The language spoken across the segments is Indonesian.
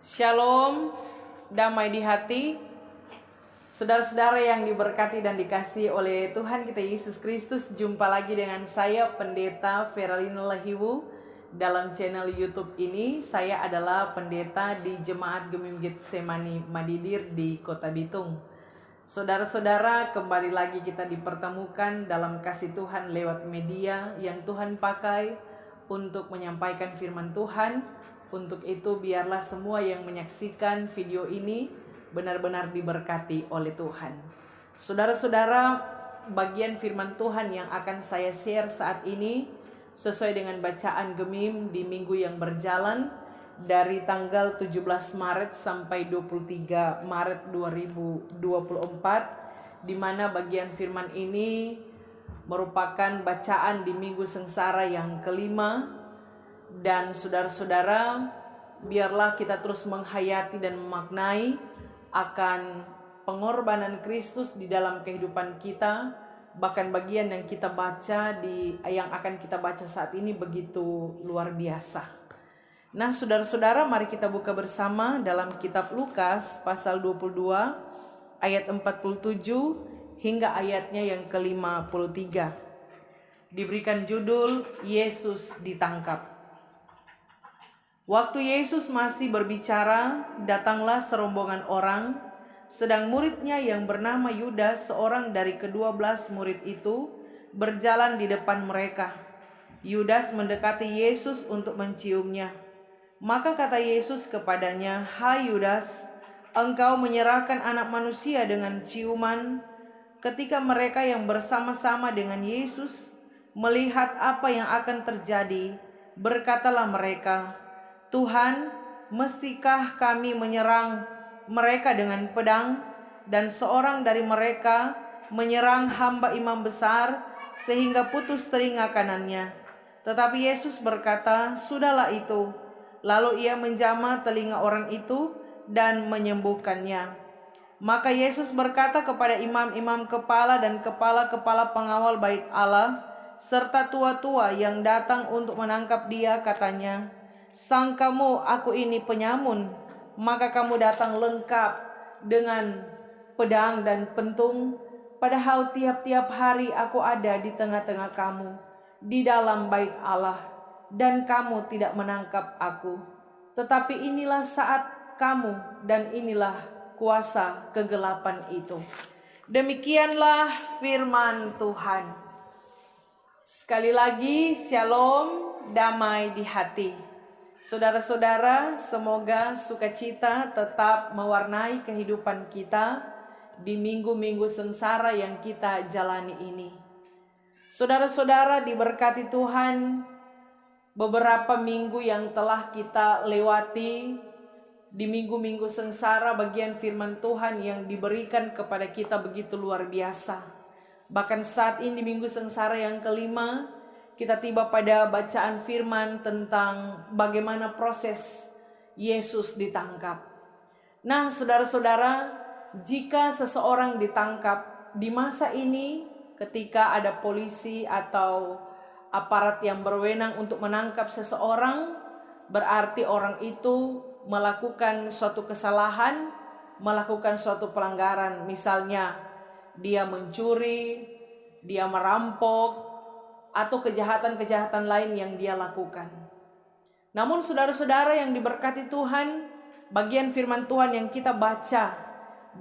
Shalom, damai di hati. Saudara-saudara yang diberkati dan dikasihi oleh Tuhan kita Yesus Kristus, jumpa lagi dengan saya Pendeta Feralina Lahiwu dalam channel YouTube ini. Saya adalah pendeta di Jemaat Gemim Getsemani Madidir di Kota Bitung. Saudara-saudara, kembali lagi kita dipertemukan dalam kasih Tuhan lewat media yang Tuhan pakai untuk menyampaikan firman Tuhan. Untuk itu biarlah semua yang menyaksikan video ini benar-benar diberkati oleh Tuhan. Saudara-saudara, bagian firman Tuhan yang akan saya share saat ini sesuai dengan bacaan Gemim di minggu yang berjalan dari tanggal 17 Maret sampai 23 Maret 2024, di mana bagian firman ini merupakan bacaan di minggu sengsara yang kelima. Dan saudara-saudara, biarlah kita terus menghayati dan memaknai akan pengorbanan Kristus di dalam kehidupan kita. Bahkan bagian yang kita baca yang akan kita baca saat ini begitu luar biasa. Nah, saudara-saudara, mari kita buka bersama dalam kitab Lukas pasal 22 ayat 47 hingga ayatnya yang ke-53. Diberikan judul Yesus ditangkap. Waktu Yesus masih berbicara, datanglah serombongan orang, sedang muridnya yang bernama Yudas, seorang dari ke-12 murid itu, berjalan di depan mereka. Yudas mendekati Yesus untuk menciumnya. Maka kata Yesus kepadanya, "Hai Yudas, engkau menyerahkan anak manusia dengan ciuman." Ketika mereka yang bersama-sama dengan Yesus melihat apa yang akan terjadi, berkatalah mereka, "Tuhan, mestikah kami menyerang mereka dengan pedang?" Dan seorang dari mereka menyerang hamba imam besar sehingga putus telinga kanannya. Tetapi Yesus berkata, "Sudahlah itu." Lalu ia menjamah telinga orang itu dan menyembuhkannya. Maka Yesus berkata kepada imam-imam kepala dan kepala-kepala pengawal bait Allah serta tua-tua yang datang untuk menangkap dia, katanya, "Sangkamu aku ini penyamun, maka kamu datang lengkap dengan pedang dan pentung, padahal tiap-tiap hari aku ada di tengah-tengah kamu, di dalam bait Allah, dan kamu tidak menangkap aku. Tetapi inilah saat kamu, dan inilah kuasa kegelapan itu." Demikianlah firman Tuhan. Sekali lagi, shalom, damai di hati. Saudara-saudara, semoga sukacita tetap mewarnai kehidupan kita di minggu-minggu sengsara yang kita jalani ini. Saudara-saudara, diberkati Tuhan, beberapa minggu yang telah kita lewati di minggu-minggu sengsara, bagian firman Tuhan yang diberikan kepada kita begitu luar biasa. Bahkan saat ini minggu sengsara yang kelima, kita tiba pada bacaan firman tentang bagaimana proses Yesus ditangkap. Nah, saudara-saudara, jika seseorang ditangkap di masa ini, ketika ada polisi atau aparat yang berwenang untuk menangkap seseorang, berarti orang itu melakukan suatu kesalahan, melakukan suatu pelanggaran. Misalnya, dia mencuri, dia merampok, atau kejahatan-kejahatan lain yang dia lakukan. Namun saudara-saudara yang diberkati Tuhan, bagian firman Tuhan yang kita baca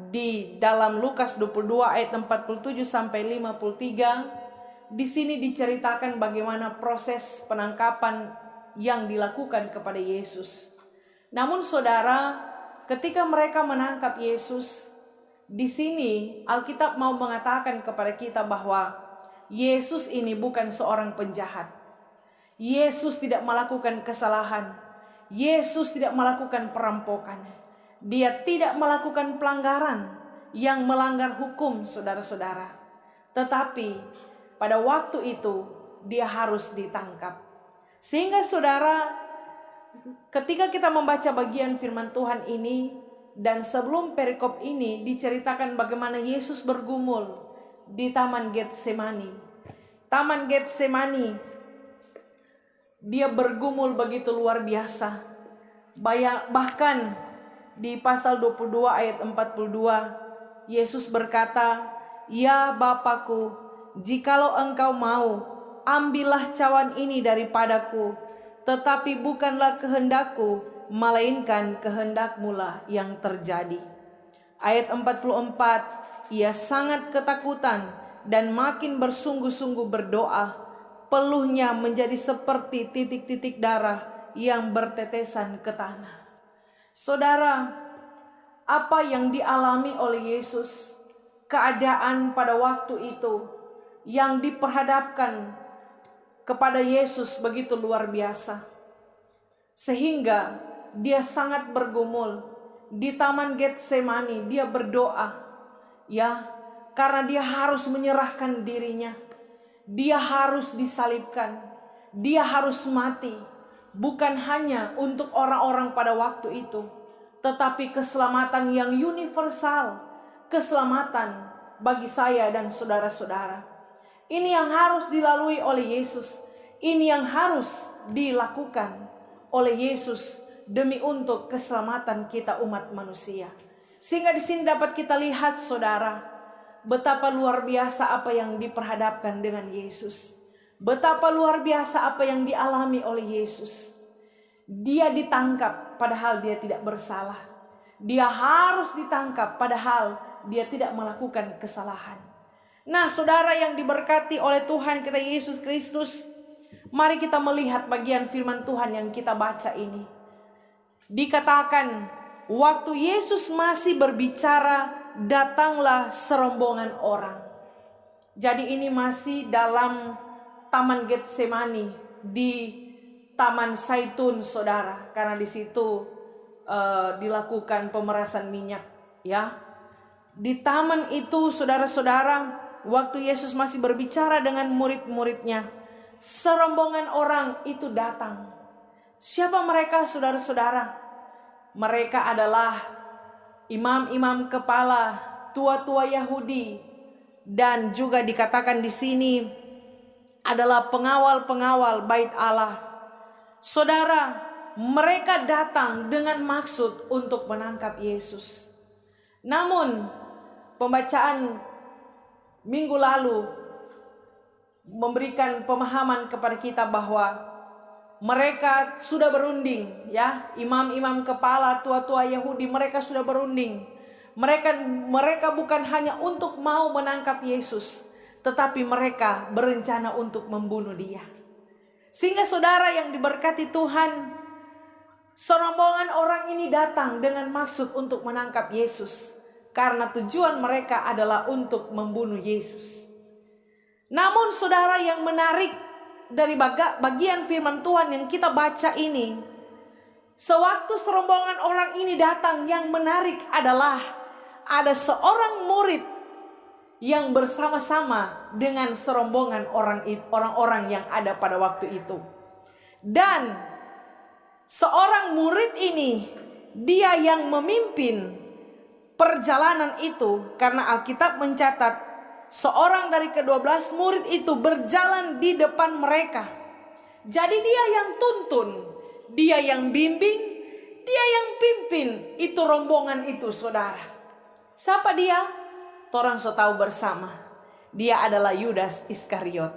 di dalam Lukas 22 ayat 47 sampai 53, di sini diceritakan bagaimana proses penangkapan yang dilakukan kepada Yesus. Namun saudara, ketika mereka menangkap Yesus, di sini Alkitab mau mengatakan kepada kita bahwa Yesus ini bukan seorang penjahat. Yesus tidak melakukan kesalahan. Yesus tidak melakukan perampokan. Dia tidak melakukan pelanggaran yang melanggar hukum, saudara-saudara. Tetapi pada waktu itu dia harus ditangkap. Sehingga saudara, ketika kita membaca bagian firman Tuhan ini, dan sebelum perikop ini diceritakan bagaimana Yesus bergumul di Taman Getsemani. Taman Getsemani, dia bergumul begitu luar biasa. Bahkan Di pasal 22 ayat 42, Yesus berkata, "Ya Bapakku, jikalau Engkau mau, ambillah cawan ini daripadaku, tetapi bukanlah kehendakku, melainkan kehendak-Mu lah yang terjadi." Ayat 44, ia sangat ketakutan dan makin bersungguh-sungguh berdoa. Peluhnya menjadi seperti titik-titik darah yang bertetesan ke tanah. Saudara, apa yang dialami oleh Yesus, keadaan pada waktu itu yang diperhadapkan kepada Yesus begitu luar biasa, sehingga dia sangat bergumul. Di Taman Getsemani dia berdoa, ya, karena dia harus menyerahkan dirinya. Dia harus disalibkan, dia harus mati, bukan hanya untuk orang-orang pada waktu itu, tetapi keselamatan yang universal, keselamatan bagi saya dan saudara-saudara. Ini yang harus dilalui oleh Yesus, ini yang harus dilakukan oleh Yesus demi untuk keselamatan kita umat manusia. Sehingga di sini dapat kita lihat, saudara, betapa luar biasa apa yang diperhadapkan dengan Yesus. Betapa luar biasa apa yang dialami oleh Yesus. Dia ditangkap padahal dia tidak bersalah. Dia harus ditangkap padahal dia tidak melakukan kesalahan. Nah, saudara yang diberkati oleh Tuhan kita Yesus Kristus, mari kita melihat bagian firman Tuhan yang kita baca ini. Dikatakan, waktu Yesus masih berbicara, datanglah serombongan orang. Jadi ini masih dalam Taman Getsemani, di Taman Zaitun, saudara, karena di situ dilakukan pemerasan minyak, ya. Di taman itu, saudara-saudara, waktu Yesus masih berbicara dengan murid-muridnya, serombongan orang itu datang. Siapa mereka, saudara-saudara? Mereka adalah imam-imam kepala, tua-tua Yahudi, dan juga dikatakan di sini adalah pengawal-pengawal bait Allah. Saudara, mereka datang dengan maksud untuk menangkap Yesus. Namun, pembacaan minggu lalu memberikan pemahaman kepada kita bahwa mereka sudah berunding, ya, imam-imam kepala, tua-tua Yahudi, mereka sudah berunding. Mereka bukan hanya untuk mau menangkap Yesus, tetapi mereka berencana untuk membunuh dia. Sehingga saudara yang diberkati Tuhan, serombongan orang ini datang dengan maksud untuk menangkap Yesus, karena tujuan mereka adalah untuk membunuh Yesus. Namun saudara, yang menarik dari bagian firman Tuhan yang kita baca ini, sewaktu serombongan orang ini datang, yang menarik adalah ada seorang murid yang bersama-sama dengan serombongan orang-orang yang ada pada waktu itu. Dan seorang murid ini, dia yang memimpin perjalanan itu, karena Alkitab mencatat seorang dari ke-12 murid itu berjalan di depan mereka. Jadi dia yang tuntun, dia yang bimbing, dia yang pimpin itu rombongan itu, saudara. Siapa dia? Torang so tahu bersama. Dia adalah Yudas Iskariot.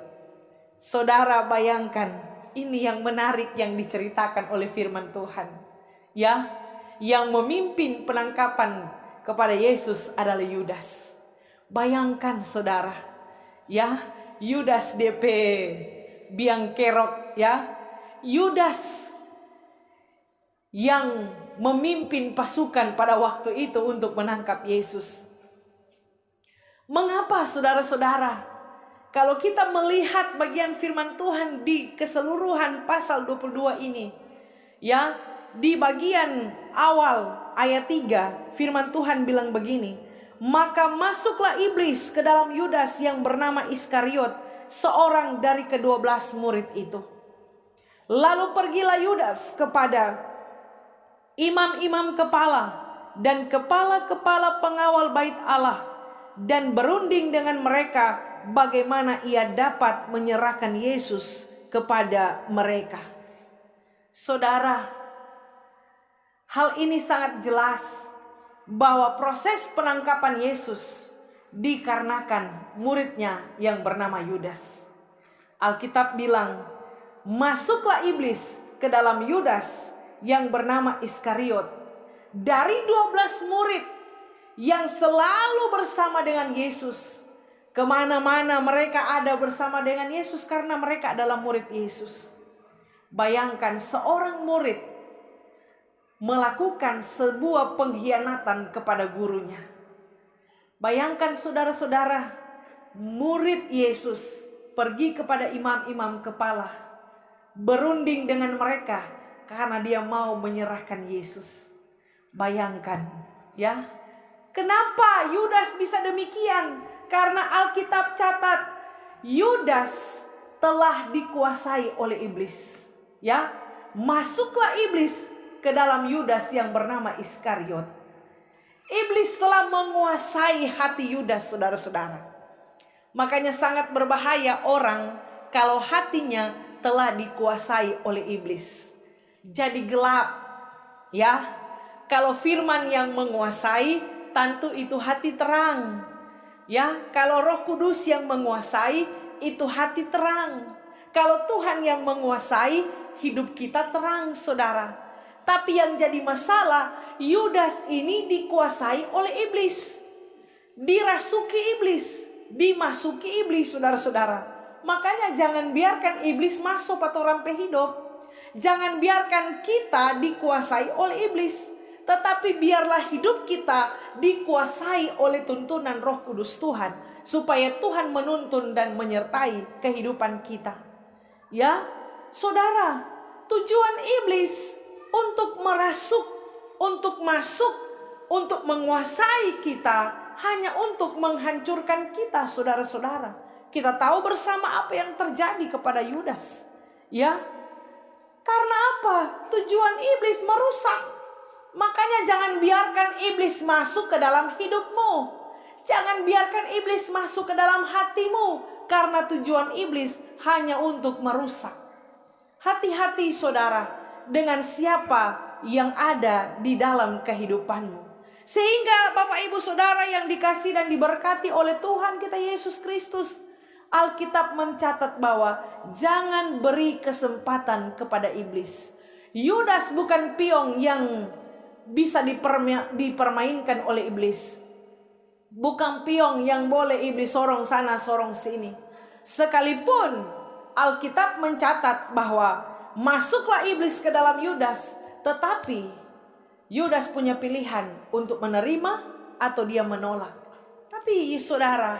Saudara bayangkan, ini yang menarik yang diceritakan oleh firman Tuhan. Ya, yang memimpin penangkapan kepada Yesus adalah Yudas. Bayangkan saudara, ya, Yudas DP biang kerok, ya, Yudas yang memimpin pasukan pada waktu itu untuk menangkap Yesus. Mengapa saudara-saudara? Kalau kita melihat bagian firman Tuhan di keseluruhan pasal 22 ini, ya, di bagian awal ayat 3, firman Tuhan bilang begini, maka masuklah iblis ke dalam Yudas yang bernama Iskariot, seorang dari ke-12 murid itu. Lalu pergilah Yudas kepada imam-imam kepala dan kepala-kepala pengawal bait Allah, dan berunding dengan mereka bagaimana ia dapat menyerahkan Yesus kepada mereka. Saudara, Hal ini sangat jelas bahwa proses penangkapan Yesus dikarenakan muridnya yang bernama Yudas. Alkitab bilang, masuklah iblis ke dalam Yudas yang bernama Iskariot. Dari 12 murid yang selalu bersama dengan Yesus. Kemana-mana mereka ada bersama dengan Yesus karena mereka adalah murid Yesus. Bayangkan seorang murid melakukan sebuah pengkhianatan kepada gurunya. Bayangkan saudara-saudara, murid Yesus pergi kepada imam-imam kepala, berunding dengan mereka karena dia mau menyerahkan Yesus. Bayangkan, ya. Kenapa Yudas bisa demikian? Karena Alkitab catat Yudas telah dikuasai oleh iblis. Ya, masuklah iblis ke dalam Yudas yang bernama Iskariot. Iblis telah menguasai hati Yudas, saudara-saudara. Makanya sangat berbahaya orang kalau hatinya telah dikuasai oleh iblis. Jadi gelap, ya. Kalau firman yang menguasai, tentu itu hati terang. Ya, kalau Roh Kudus yang menguasai, itu hati terang. Kalau Tuhan yang menguasai, hidup kita terang, saudara. Tapi yang jadi masalah, Yudas ini dikuasai oleh iblis. Dirasuki iblis, dimasuki iblis, saudara-saudara. Makanya jangan biarkan iblis masuk atau rampai hidup. Jangan biarkan kita dikuasai oleh iblis. Tetapi biarlah hidup kita dikuasai oleh tuntunan Roh Kudus Tuhan. Supaya Tuhan menuntun dan menyertai kehidupan kita. Ya, saudara, tujuan iblis untuk merasuk, untuk masuk, untuk menguasai kita, hanya untuk menghancurkan kita, saudara-saudara. Kita tahu bersama apa yang terjadi kepada Yudas. Ya, karena apa? Tujuan iblis merusak. Makanya jangan biarkan iblis masuk ke dalam hidupmu. Jangan biarkan iblis masuk ke dalam hatimu. Karena tujuan iblis hanya untuk merusak. Hati-hati saudara dengan siapa yang ada di dalam kehidupanmu. Sehingga Bapak Ibu Saudara yang dikasihi dan diberkati oleh Tuhan kita Yesus Kristus, Alkitab mencatat bahwa jangan beri kesempatan kepada iblis. Yudas bukan pion yang bisa dipermainkan oleh iblis. Bukan pion yang boleh iblis sorong sana sorong sini. Sekalipun Alkitab mencatat bahwa masuklah iblis ke dalam Yudas, tetapi Yudas punya pilihan untuk menerima atau dia menolak. Tapi saudara,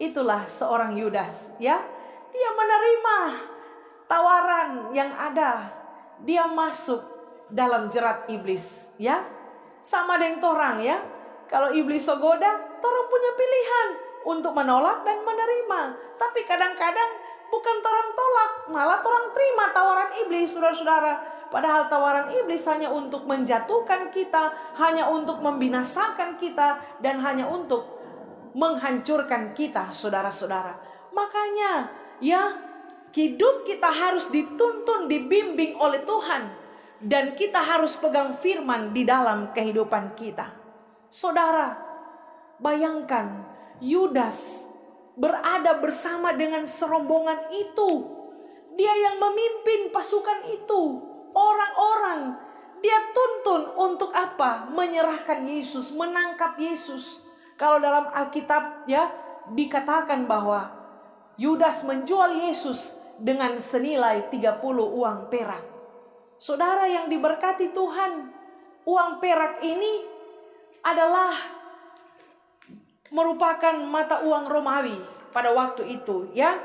itulah seorang Yudas, ya. Dia menerima tawaran yang ada. Dia masuk dalam jerat iblis, ya. Sama dengan torang, ya. Kalau iblis sogoda, torang punya pilihan untuk menolak dan menerima. Tapi kadang-kadang bukan torang tolak, malah torang terima tawaran iblis, saudara-saudara. Padahal tawaran iblis hanya untuk menjatuhkan kita, hanya untuk membinasakan kita, dan hanya untuk menghancurkan kita, saudara-saudara. Makanya, ya, hidup kita harus dituntun, dibimbing oleh Tuhan. Dan kita harus pegang firman di dalam kehidupan kita. Saudara, bayangkan Yudas berada bersama dengan serombongan itu. Dia yang memimpin pasukan itu. Orang-orang dia tuntun untuk apa? Menyerahkan Yesus, menangkap Yesus. Kalau dalam Alkitab, ya, dikatakan bahwa Yudas menjual Yesus dengan senilai 30 uang perak. Saudara yang diberkati Tuhan, uang perak ini adalah merupakan mata uang Romawi pada waktu itu, ya.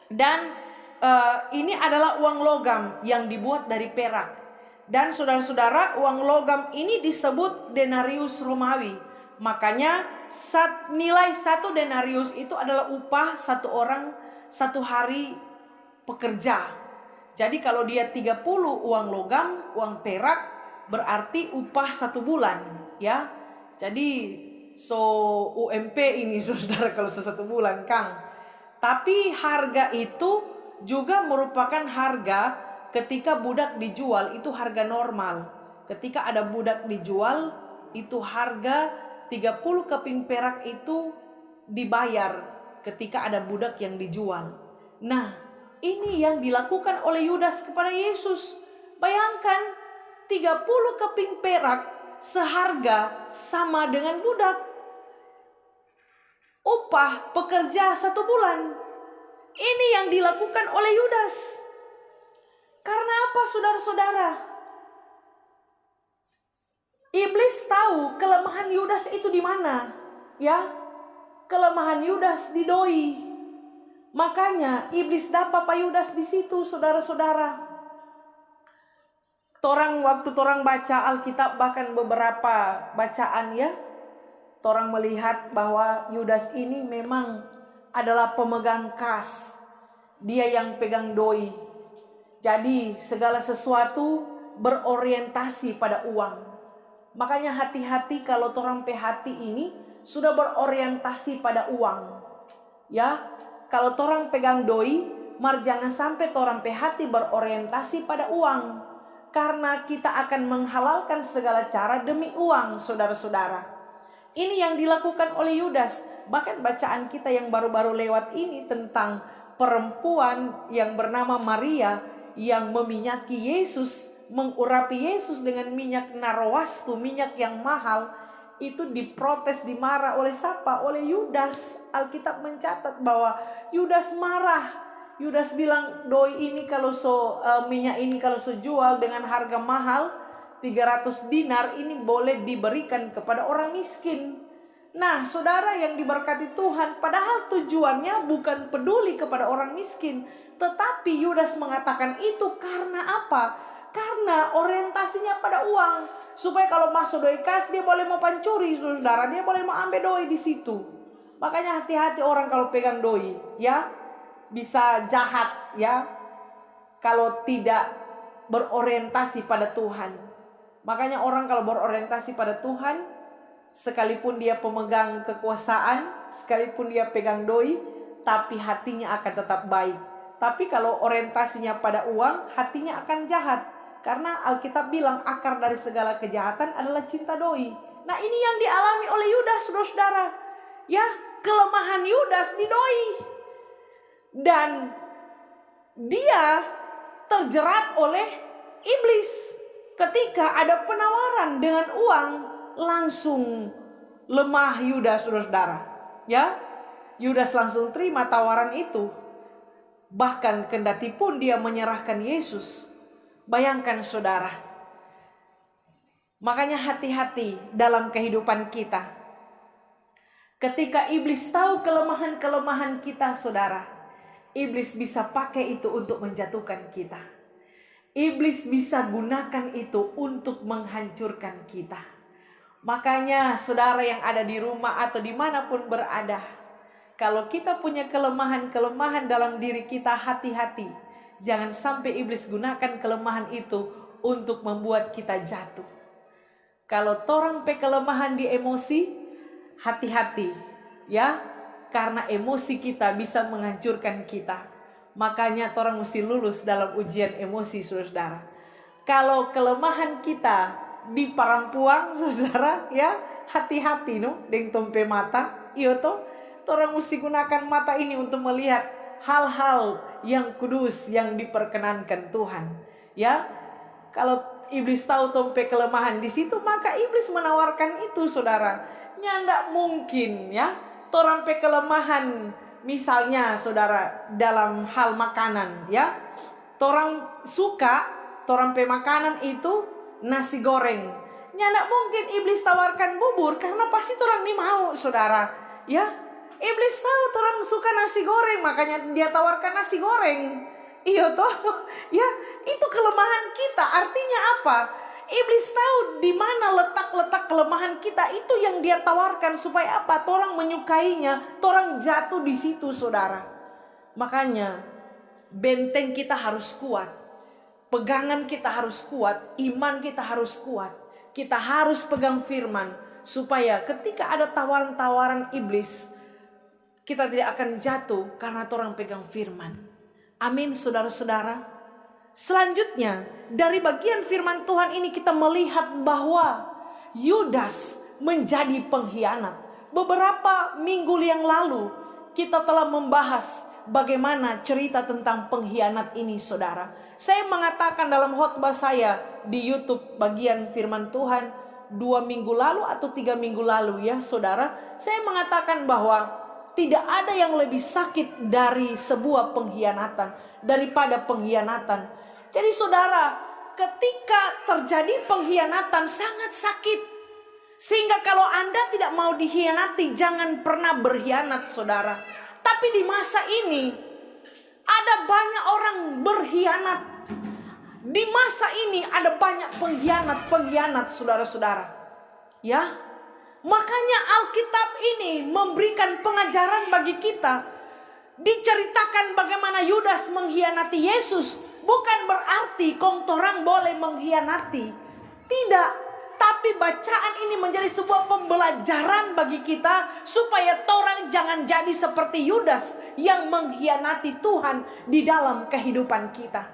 Dan ini adalah uang logam yang dibuat dari perak. Dan saudara-saudara, uang logam ini disebut denarius Romawi. Makanya nilai 1 denarius itu adalah upah satu orang satu hari pekerja. Jadi kalau dia 30 uang logam, uang perak, berarti upah 1 bulan, ya. Jadi UMP ini saudara kalau 1 bulan, Kang. Tapi harga itu juga merupakan harga ketika budak dijual, itu harga normal. Ketika ada budak dijual, itu harga 30 keping perak itu dibayar ketika ada budak yang dijual. Nah, ini yang dilakukan oleh Yudas kepada Yesus. Bayangkan, 30 keping perak seharga sama dengan budak. Upah pekerja 1 bulan. Ini yang dilakukan oleh Yudas. Karena apa, saudara-saudara? Iblis tahu kelemahan Yudas itu di mana, ya. Kelemahan Yudas di doi. Makanya iblis dapat Pak Yudas di situ, saudara-saudara. Waktu torang baca Alkitab, bahkan beberapa bacaan, ya, torang melihat bahwa Yudas ini memang adalah pemegang kas. Dia yang pegang doi. Jadi segala sesuatu berorientasi pada uang. Makanya hati-hati kalau torang hati ini sudah berorientasi pada uang. Ya, kalau torang pegang doi, jangan sampai torang hati berorientasi pada uang. Karena kita akan menghalalkan segala cara demi uang, saudara-saudara. Ini yang dilakukan oleh Yudas. Bahkan bacaan kita yang baru-baru lewat ini tentang perempuan yang bernama Maria yang meminyaki Yesus, mengurapi Yesus dengan minyak narwastu, minyak yang mahal, itu diprotes, dimarah oleh siapa? Oleh Yudas. Alkitab mencatat bahwa Yudas marah. Yudas bilang, doi ini kalau minyak ini kalau jual dengan harga mahal 300 dinar, ini boleh diberikan kepada orang miskin. Nah, saudara yang diberkati Tuhan, padahal tujuannya bukan peduli kepada orang miskin, tetapi Yudas mengatakan itu karena apa? Karena orientasinya pada uang. Supaya kalau masuk doi kas, dia boleh mau pancuri, saudara. Dia boleh mau ambil doi di situ. Makanya hati-hati orang kalau pegang doi, ya. Bisa jahat, ya. Kalau tidak berorientasi pada Tuhan. Makanya orang kalau berorientasi pada Tuhan, sekalipun dia pemegang kekuasaan, sekalipun dia pegang doi, tapi hatinya akan tetap baik. Tapi kalau orientasinya pada uang, hatinya akan jahat. Karena Alkitab bilang akar dari segala kejahatan adalah cinta doi. Nah, ini yang dialami oleh Yudas, saudara-saudara. Ya, kelemahan Yudas di doi. Dan dia terjerat oleh iblis. Ketika ada penawaran dengan uang, langsung lemah Yudas, saudara-saudara. Ya, Yudas langsung terima tawaran itu. Bahkan kendati pun dia menyerahkan Yesus. Bayangkan, saudara. Makanya hati-hati dalam kehidupan kita. Ketika iblis tahu kelemahan-kelemahan kita, saudara, iblis bisa pakai itu untuk menjatuhkan kita. Iblis bisa gunakan itu untuk menghancurkan kita. Makanya saudara yang ada di rumah atau dimanapun berada, kalau kita punya kelemahan-kelemahan dalam diri kita, hati-hati. Jangan sampai iblis gunakan kelemahan itu untuk membuat kita jatuh. Kalau torang kelemahan di emosi, hati-hati, ya. Karena emosi kita bisa menghancurkan kita. Makanya torang mesti lulus dalam ujian emosi, saudara. Kalau kelemahan kita di parampuang, saudara, ya, hati-hati dengan tompe mata. Iyo toh, torang mesti gunakan mata ini untuk melihat hal-hal yang kudus yang diperkenankan Tuhan. Ya, kalau iblis tahu tompe kelemahan di situ, maka iblis menawarkan itu, saudara. Nyandak mungkin, ya, torang kelemahan, misalnya, saudara, dalam hal makanan, ya. Torang suka, torang makanan itu nasi goreng. Nyandak mungkin iblis tawarkan bubur, karena pasti torang ini mau, saudara, ya. Iblis tahu orang suka nasi goreng, makanya dia tawarkan nasi goreng. Iya toh, ya, itu kelemahan kita. Artinya apa? Iblis tahu di mana letak-letak kelemahan kita, itu yang dia tawarkan supaya apa? Orang menyukainya, orang jatuh di situ, saudara. Makanya benteng kita harus kuat, pegangan kita harus kuat, iman kita harus kuat. Kita harus pegang firman supaya ketika ada tawaran-tawaran iblis, kita tidak akan jatuh karena orang pegang firman. Amin, saudara-saudara. Selanjutnya, dari bagian firman Tuhan ini kita melihat bahwa Yudas menjadi pengkhianat. Beberapa minggu yang lalu kita telah membahas bagaimana cerita tentang pengkhianat ini, saudara. Saya mengatakan dalam khotbah saya di YouTube bagian firman Tuhan 2 minggu lalu atau 3 minggu lalu ya, saudara. Saya mengatakan bahwa tidak ada yang lebih sakit dari sebuah pengkhianatan daripada pengkhianatan. Jadi saudara, ketika terjadi pengkhianatan sangat sakit. Sehingga kalau Anda tidak mau dikhianati, jangan pernah berkhianat, saudara. Tapi di masa ini ada banyak orang berkhianat. Di masa ini ada banyak pengkhianat, saudara-saudara. Ya. Makanya Alkitab ini memberikan pengajaran bagi kita. Diceritakan bagaimana Yudas mengkhianati Yesus. Bukan berarti orang boleh mengkhianati. Tidak. Tapi bacaan ini menjadi sebuah pembelajaran bagi kita. Supaya orang jangan jadi seperti Yudas yang mengkhianati Tuhan di dalam kehidupan kita.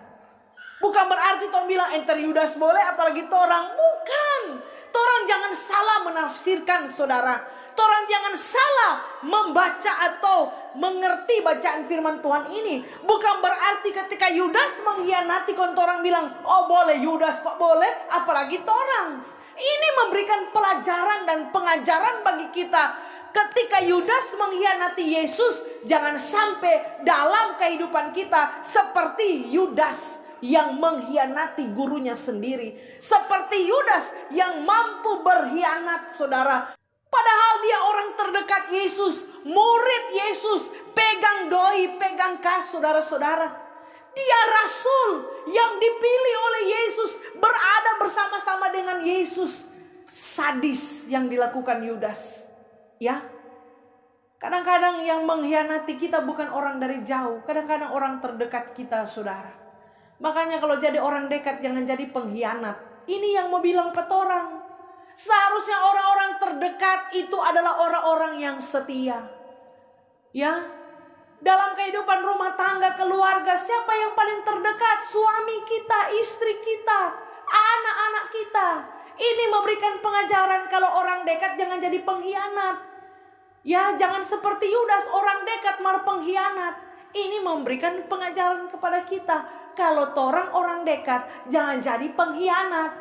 Bukan berarti bilang enter Yudas boleh apalagi orang. Bukan. Orang jangan salah menafsirkan, saudara. Orang jangan salah membaca atau mengerti bacaan firman Tuhan ini. Bukan berarti ketika Yudas mengkhianati orang bilang, oh boleh Yudas kok boleh, apalagi orang. Ini memberikan pelajaran dan pengajaran bagi kita. Ketika Yudas mengkhianati Yesus, jangan sampai dalam kehidupan kita seperti Yudas yang mengkhianati gurunya sendiri. Seperti Yudas yang mampu berkhianat, saudara. Padahal dia orang terdekat Yesus, murid Yesus, pegang doi, pegang kas, saudara-saudara. Dia rasul yang dipilih oleh Yesus, berada bersama-sama dengan Yesus. Sadis yang dilakukan Yudas. Ya. Kadang-kadang yang mengkhianati kita bukan orang dari jauh, kadang-kadang orang terdekat kita, saudara. Makanya kalau jadi orang dekat jangan jadi pengkhianat. Ini yang mau bilang petorang. Seharusnya orang-orang terdekat itu adalah orang-orang yang setia. Ya. Dalam kehidupan rumah tangga, keluarga, siapa yang paling terdekat? Suami kita, istri kita, anak-anak kita. Ini memberikan pengajaran kalau orang dekat jangan jadi pengkhianat. Ya, jangan seperti Yudas, orang dekat malah pengkhianat. Ini memberikan pengajaran kepada kita. Kalau orang dekat, jangan jadi pengkhianat.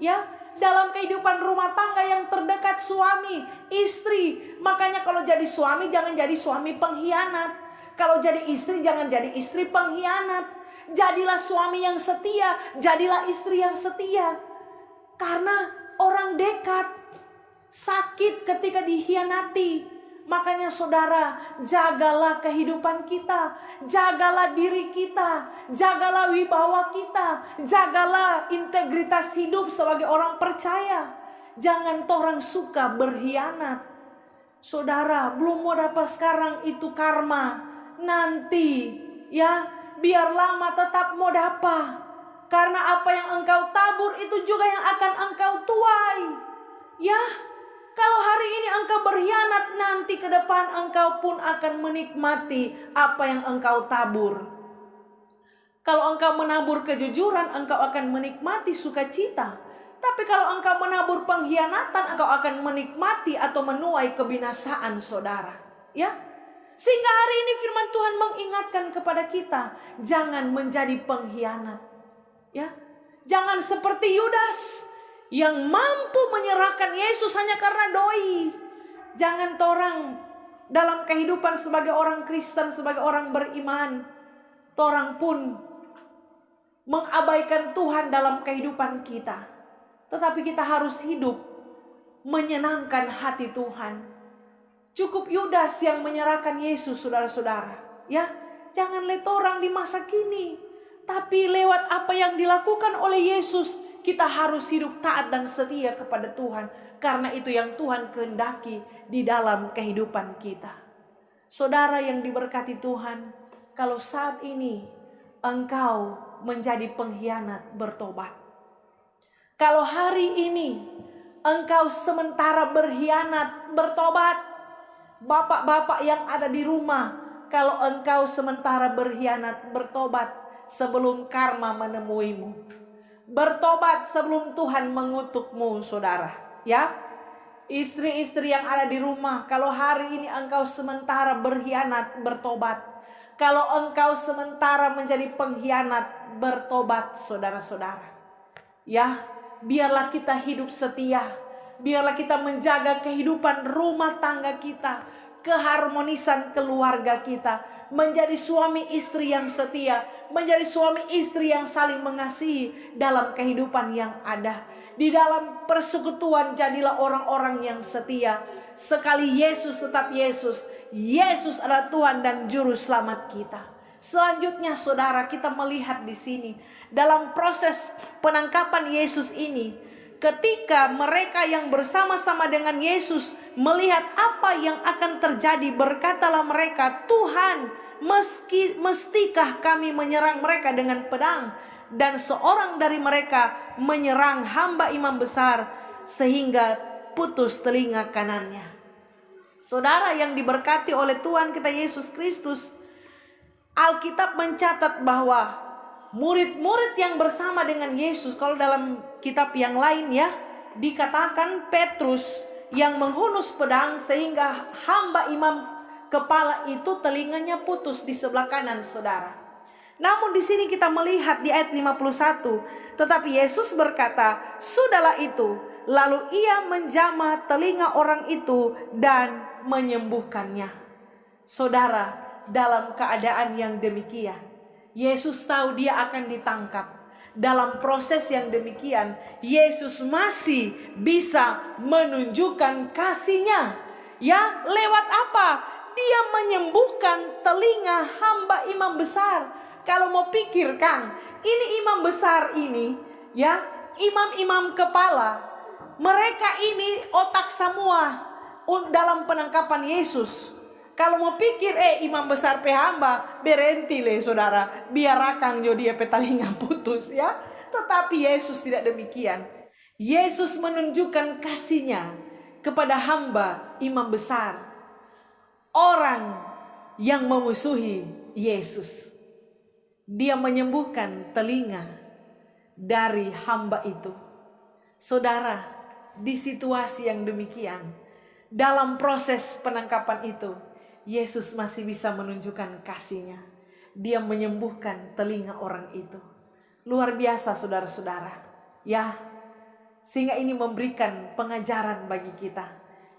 Ya, dalam kehidupan rumah tangga yang terdekat suami, istri. Makanya kalau jadi suami, jangan jadi suami pengkhianat. Kalau jadi istri, jangan jadi istri pengkhianat. Jadilah suami yang setia, jadilah istri yang setia. Karena orang dekat sakit ketika dikhianati. Makanya saudara, jagalah kehidupan kita, jagalah diri kita, jagalah wibawa kita, jagalah integritas hidup sebagai orang percaya. Jangan orang suka berkhianat. Saudara, belum mau dapat sekarang itu karma. Nanti ya, biar lama tetap mau dapat. Karena apa yang engkau tabur itu juga yang akan engkau tuai. Ya. Kalau hari ini engkau berkhianat, nanti ke depan engkau pun akan menikmati apa yang engkau tabur. Kalau engkau menabur kejujuran, engkau akan menikmati sukacita. Tapi kalau engkau menabur pengkhianatan, engkau akan menikmati atau menuai kebinasaan, saudara. Ya, sehingga hari ini firman Tuhan mengingatkan kepada kita, jangan menjadi pengkhianat. Ya, jangan seperti Yudas yang mampu menyerahkan Yesus hanya karena doi. Jangan torang dalam kehidupan sebagai orang Kristen, sebagai orang beriman, torang pun mengabaikan Tuhan dalam kehidupan kita. Tetapi kita harus hidup menyenangkan hati Tuhan. Cukup Yudas yang menyerahkan Yesus, saudara-saudara. Ya, jangan lihat orang di masa kini, tapi lewat apa yang dilakukan oleh Yesus, kita harus hidup taat dan setia kepada Tuhan. Karena itu yang Tuhan kehendaki di dalam kehidupan kita. Saudara yang diberkati Tuhan, kalau saat ini engkau menjadi pengkhianat, bertobat. Kalau hari ini engkau sementara berkhianat, bertobat. Bapak-bapak yang ada di rumah, kalau engkau sementara berkhianat, bertobat. sebelum karma menemuimu. Bertobat sebelum Tuhan mengutukmu, saudara. Ya, istri-istri yang ada di rumah, kalau hari ini engkau sementara berkhianat, bertobat. Kalau engkau sementara menjadi pengkhianat, bertobat, saudara-saudara. Ya, biarlah kita hidup setia. Biarlah kita menjaga kehidupan rumah tangga kita, keharmonisan keluarga kita, menjadi suami istri yang setia, menjadi suami istri yang saling mengasihi dalam kehidupan yang ada. Di dalam persekutuan jadilah orang-orang yang setia. Sekali Yesus tetap Yesus. Yesus adalah Tuhan dan Juru Selamat kita. Selanjutnya saudara, kita melihat di sini dalam proses penangkapan Yesus ini, ketika mereka yang bersama-sama dengan Yesus melihat apa yang akan terjadi, berkatalah mereka, Tuhan, mestikah kami menyerang mereka dengan pedang? Dan seorang dari mereka menyerang hamba imam besar sehingga putus telinga kanannya. Saudara yang diberkati oleh Tuhan kita Yesus Kristus, Alkitab mencatat bahwa murid-murid yang bersama dengan Yesus, kalau dalam kitab yang lain ya, dikatakan Petrus yang menghunus pedang sehingga hamba imam kepala itu telinganya putus di sebelah kanan, saudara. Namun di sini kita melihat di ayat 51, tetapi Yesus berkata, sudahlah itu. Lalu ia menjamah telinga orang itu dan menyembuhkannya. Saudara, dalam keadaan yang demikian, Yesus tahu dia akan ditangkap. Dalam proses yang demikian, Yesus masih bisa menunjukkan kasih-Nya. Ya, lewat apa? Dia menyembuhkan telinga hamba imam besar. Kalau mau pikir, Kang, ini imam besar ini, ya, imam-imam kepala, mereka ini otak semua dalam penangkapan Yesus. Kalau mau pikir, imam besar pe hamba, berhenti le saudara, biar akang jo dia petalinga putus ya. Tetapi Yesus tidak demikian. Yesus menunjukkan kasih-Nya kepada hamba imam besar, orang yang memusuhi Yesus. Dia menyembuhkan telinga dari hamba itu. Saudara, di situasi yang demikian, dalam proses penangkapan itu, Yesus masih bisa menunjukkan kasih-Nya. Dia menyembuhkan telinga orang itu. Luar biasa saudara-saudara. Ya, sehingga ini memberikan pengajaran bagi kita.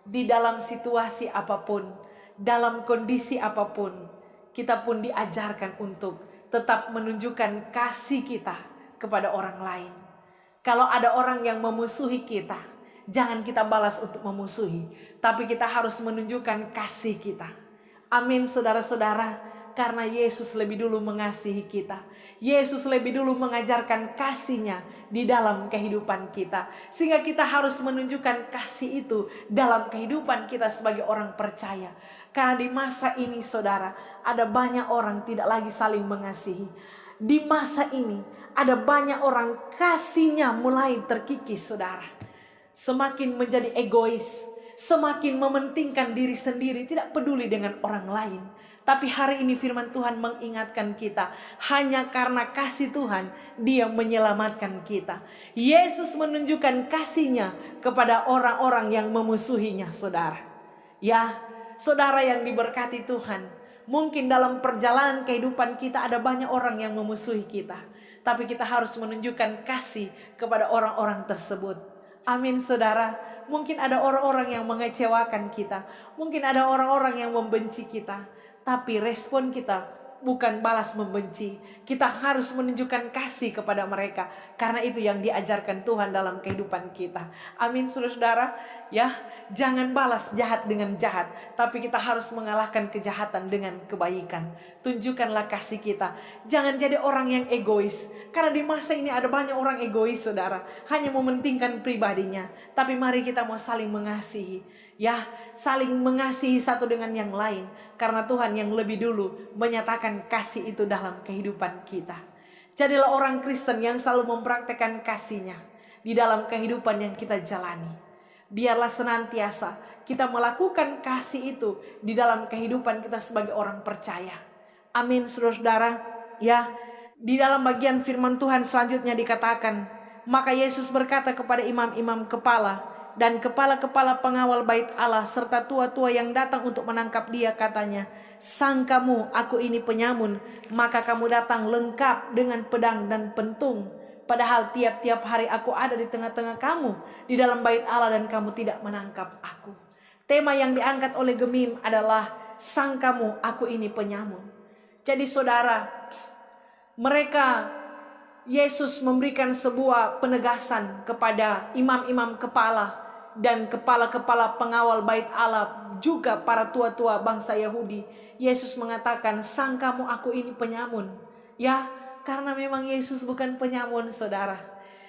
Di dalam situasi apapun, dalam kondisi apapun, kita pun diajarkan untuk tetap menunjukkan kasih kita kepada orang lain. Kalau ada orang yang memusuhi kita, jangan kita balas untuk memusuhi, tapi kita harus menunjukkan kasih kita. Amin saudara-saudara, karena Yesus lebih dulu mengasihi kita. Yesus lebih dulu mengajarkan kasih-Nya di dalam kehidupan kita. Sehingga kita harus menunjukkan kasih itu dalam kehidupan kita sebagai orang percaya. Karena di masa ini saudara, ada banyak orang tidak lagi saling mengasihi. Di masa ini ada banyak orang kasihnya mulai terkikis saudara. Semakin menjadi egois, semakin mementingkan diri sendiri, tidak peduli dengan orang lain. Tapi hari ini firman Tuhan mengingatkan kita, hanya karena kasih Tuhan Dia menyelamatkan kita. Yesus menunjukkan kasih-Nya kepada orang-orang yang memusuhinya saudara. Ya, saudara yang diberkati Tuhan, mungkin dalam perjalanan kehidupan kita ada banyak orang yang memusuhi kita, tapi kita harus menunjukkan kasih kepada orang-orang tersebut. Amin saudara. Mungkin ada orang-orang yang mengecewakan kita, mungkin ada orang-orang yang membenci kita, tapi respon kita bukan balas membenci. Kita harus menunjukkan kasih kepada mereka, karena itu yang diajarkan Tuhan dalam kehidupan kita. Amin saudara-saudara. Ya, jangan balas jahat dengan jahat, tapi kita harus mengalahkan kejahatan dengan kebaikan. Tunjukkanlah kasih kita. Jangan jadi orang yang egois, karena di masa ini ada banyak orang egois saudara, hanya mementingkan pribadinya. Tapi mari kita mau saling mengasihi. Ya, saling mengasihi satu dengan yang lain, karena Tuhan yang lebih dulu menyatakan kasih itu dalam kehidupan kita. Jadilah orang Kristen yang selalu mempraktekkan kasih-Nya di dalam kehidupan yang kita jalani. Biarlah senantiasa kita melakukan kasih itu di dalam kehidupan kita sebagai orang percaya. Amin saudara-saudara. Ya, Di dalam bagian firman Tuhan selanjutnya dikatakan, maka Yesus berkata kepada imam-imam kepala dan kepala-kepala pengawal bait Allah serta tua-tua yang datang untuk menangkap dia, katanya, sangkamu aku ini penyamun, maka kamu datang lengkap dengan pedang dan pentung. Padahal tiap-tiap hari aku ada di tengah-tengah kamu di dalam bait Allah dan kamu tidak menangkap aku. Tema yang diangkat oleh Gemim adalah sangkamu aku ini penyamun. Jadi saudara, mereka, Yesus memberikan sebuah penegasan kepada imam-imam kepala dan kepala-kepala pengawal bait Allah, juga para tua-tua bangsa Yahudi. Yesus mengatakan, sangkamu aku ini penyamun. Ya, karena memang Yesus bukan penyamun, saudara.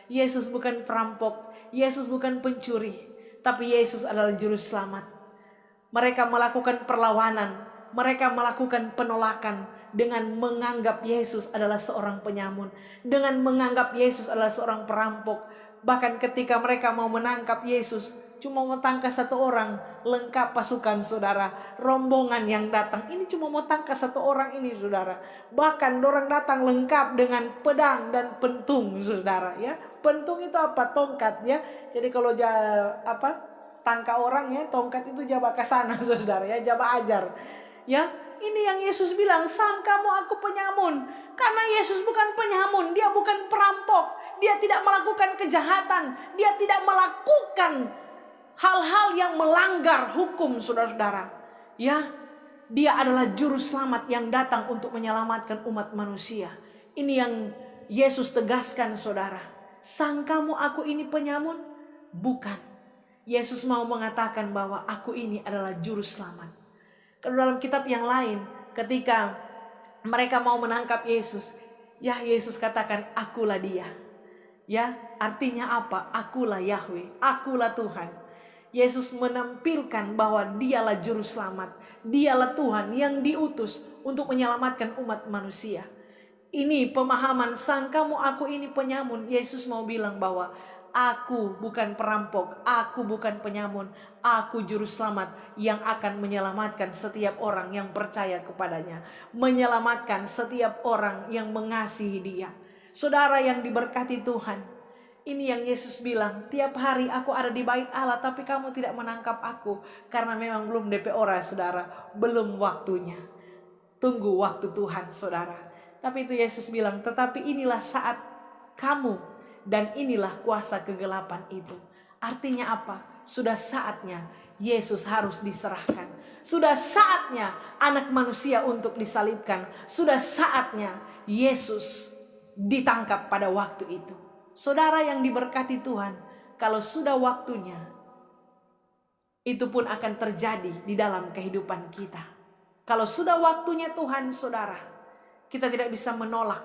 Yesus bukan perampok, Yesus bukan pencuri, tapi Yesus adalah juru selamat. Mereka melakukan perlawanan, mereka melakukan penolakan dengan menganggap Yesus adalah seorang penyamun, dengan menganggap Yesus adalah seorang perampok. Bahkan ketika mereka mau menangkap Yesus, cuma mau tangkap satu orang, lengkap pasukan, saudara. Rombongan yang datang ini cuma mau tangkap satu orang ini, saudara. Bahkan orang datang lengkap dengan pedang dan pentung, saudara. Ya, pentung itu apa? Tongkat, ya. Jadi kalau tangkap orang, ya, tongkat itu jaba ke sana, saudara, ya, jaba ajar. Ya, ini yang Yesus bilang, sangkamu aku penyamun. Karena Yesus bukan penyamun, dia bukan perampok, dia tidak melakukan kejahatan, dia tidak melakukan hal-hal yang melanggar hukum, saudara-saudara. Ya, dia adalah juru selamat yang datang untuk menyelamatkan umat manusia. Ini yang Yesus tegaskan, saudara. Sangkamu aku ini penyamun? Bukan. Yesus mau mengatakan bahwa aku ini adalah juru selamat. Kalau dalam kitab yang lain, ketika mereka mau menangkap Yesus, ya, Yesus katakan, akulah dia. Ya, artinya apa? Akulah Yahweh, akulah Tuhan. Yesus menampilkan bahwa dialah juru selamat, dialah Tuhan yang diutus untuk menyelamatkan umat manusia. Ini pemahaman, sangkamu aku ini penyamun. Yesus mau bilang bahwa aku bukan perampok, aku bukan penyamun, aku juru selamat yang akan menyelamatkan setiap orang yang percaya kepadanya, menyelamatkan setiap orang yang mengasihi dia. Saudara yang diberkati Tuhan, ini yang Yesus bilang, tiap hari aku ada di bait Allah, tapi kamu tidak menangkap aku, karena memang belum DP ora, saudara, belum waktunya. Tunggu waktu Tuhan, saudara. Tapi itu Yesus bilang, tetapi inilah saat kamu, dan inilah kuasa kegelapan itu. Artinya apa? Sudah saatnya Yesus harus diserahkan. Sudah saatnya anak manusia untuk disalibkan. Sudah saatnya Yesus ditangkap pada waktu itu. Saudara yang diberkati Tuhan, kalau sudah waktunya, itu pun akan terjadi di dalam kehidupan kita. Kalau sudah waktunya Tuhan, saudara, kita tidak bisa menolak,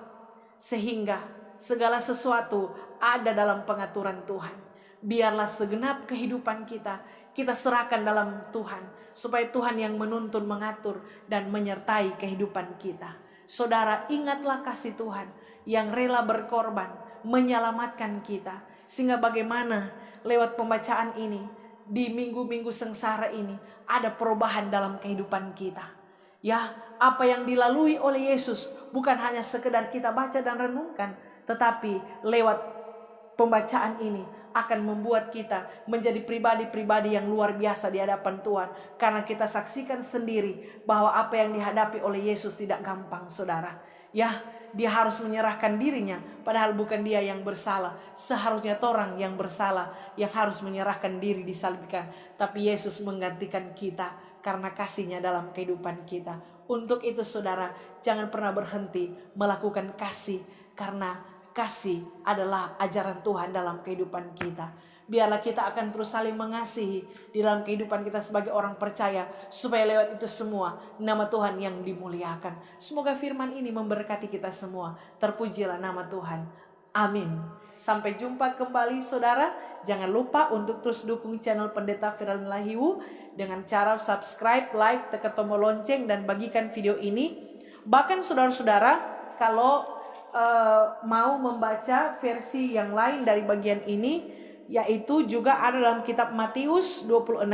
sehingga segala sesuatu ada dalam pengaturan Tuhan. Biarlah segenap kehidupan kita serahkan dalam Tuhan, supaya Tuhan yang menuntun, mengatur, dan menyertai kehidupan kita. Saudara, ingatlah kasih Tuhan yang rela berkorban menyelamatkan kita, sehingga bagaimana lewat pembacaan ini, di minggu-minggu sengsara ini, ada perubahan dalam kehidupan kita. Ya, apa yang dilalui oleh Yesus bukan hanya sekedar kita baca dan renungkan, tetapi lewat pembacaan ini akan membuat kita menjadi pribadi-pribadi yang luar biasa di hadapan Tuhan. Karena kita saksikan sendiri bahwa apa yang dihadapi oleh Yesus tidak gampang, saudara. Ya, dia harus menyerahkan dirinya, padahal bukan dia yang bersalah. Seharusnya orang yang bersalah yang harus menyerahkan diri disalibkan. Tapi Yesus menggantikan kita karena kasihnya dalam kehidupan kita. Untuk itu, saudara, jangan pernah berhenti melakukan kasih, karena kasih adalah ajaran Tuhan dalam kehidupan kita. Biarlah kita akan terus saling mengasihi di dalam kehidupan kita sebagai orang percaya, supaya lewat itu semua nama Tuhan yang dimuliakan. Semoga firman ini memberkati kita semua. Terpujilah nama Tuhan. Amin. Sampai jumpa kembali, saudara. Jangan lupa untuk terus dukung channel Pendeta Firalin Lahiwu dengan cara subscribe, like, tekan tombol lonceng, dan bagikan video ini. Bahkan saudara-saudara, kalau mau membaca versi yang lain dari bagian ini, yaitu juga ada dalam kitab Matius 26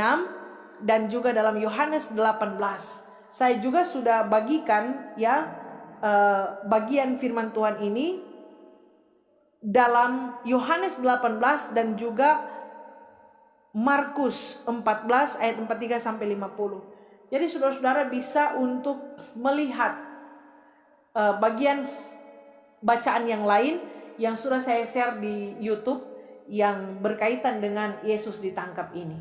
dan juga dalam Yohanes 18. Saya juga sudah bagikan, ya, bagian firman Tuhan ini dalam Yohanes 18 dan juga Markus 14 ayat 43 sampai 50. Jadi saudara-saudara bisa untuk melihat bagian bacaan yang lain yang sudah saya share di YouTube yang berkaitan dengan Yesus ditangkap ini.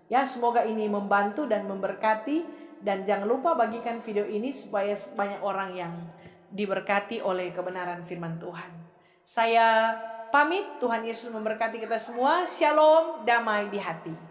Ya, semoga ini membantu dan memberkati, dan jangan lupa bagikan video ini supaya banyak orang yang diberkati oleh kebenaran firman Tuhan. Saya pamit, Tuhan Yesus memberkati kita semua. Shalom, damai di hati.